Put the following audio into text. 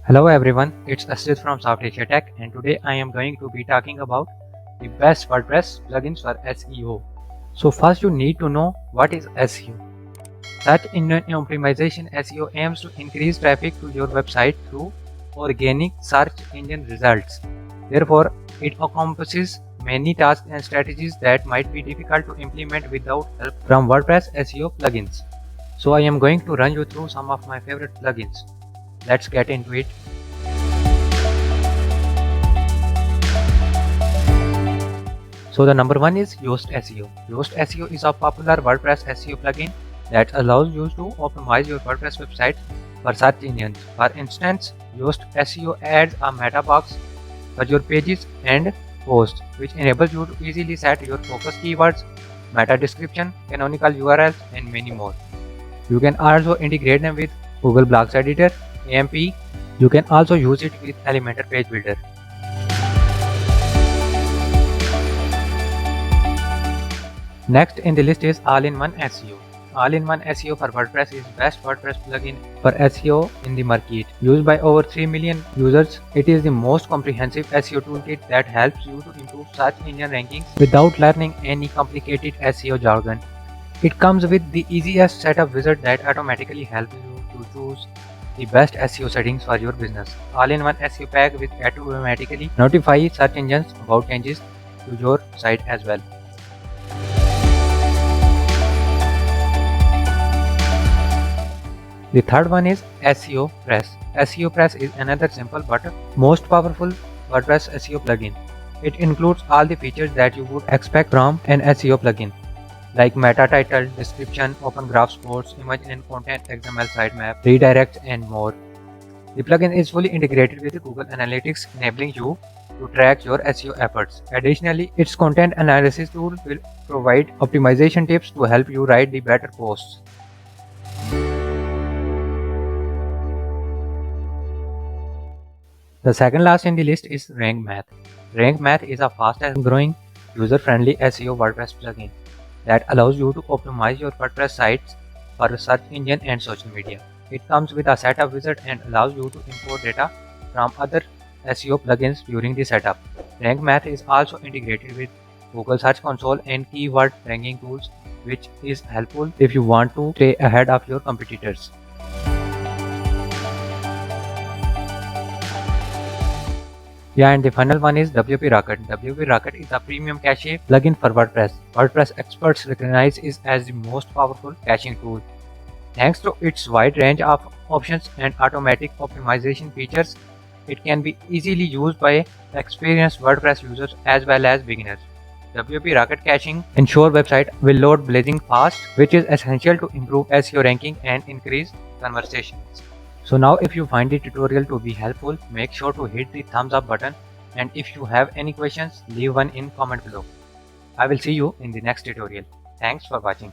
Hello everyone, it's Asjid from South Asia Tech, and today I am going to be talking about the best WordPress plugins for SEO. So first you need to know what is SEO. Search engine optimization SEO aims to increase traffic to your website through organic search engine results. Therefore, it encompasses many tasks and strategies that might be difficult to implement without help from WordPress SEO plugins. So I am going to run you through some of my favorite plugins. Let's get into it. So the number one is Yoast SEO. Yoast SEO is a popular WordPress SEO plugin that allows you to optimize your WordPress website for search engines. For instance, Yoast SEO adds a meta box for your pages and posts, which enables you to easily set your focus keywords, meta description, canonical URLs, and many more. You can also integrate them with Google Blocks Editor, AMP. You can also use it with Elementor Page Builder. Next in the list is In One SEO. In One SEO for WordPress is best WordPress plugin for SEO in the market. Used by over 3 million users, it is the most comprehensive SEO toolkit that helps you to improve search engine rankings without learning any complicated SEO jargon. It comes with the easiest setup wizard that automatically helps you to choose the best SEO settings for your business. All-in-one SEO pack with automatically notify search engines about changes to your site as well. The third one is SEOPress. SEOPress is another simple but most powerful WordPress SEO plugin. It includes all the features that you would expect from an SEO plugin, like meta title, description, open graph sports, image and content, XML sitemap, redirects, and more. The plugin is fully integrated with Google Analytics, enabling you to track your SEO efforts. Additionally, its content analysis tool will provide optimization tips to help you write the better posts. The second last in the list is RankMath. RankMath is a fast and growing user-friendly SEO WordPress plugin that allows you to optimize your WordPress sites for search engine and social media. It comes with a setup wizard and allows you to import data from other SEO plugins during the setup. RankMath is also integrated with Google Search Console and keyword ranking tools, which is helpful if you want to stay ahead of your competitors. Yeah, and the final one is WP Rocket. WP Rocket is a premium cache plugin for WordPress. WordPress experts recognize it as the most powerful caching tool. Thanks to its wide range of options and automatic optimization features, it can be easily used by experienced WordPress users as well as beginners. WP Rocket caching ensures website will load blazing fast, which is essential to improve SEO ranking and increase conversations. So now if you find the tutorial to be helpful, make sure to hit the thumbs up button, and if you have any questions, leave one in comment below. I will see you in the next tutorial. Thanks for watching.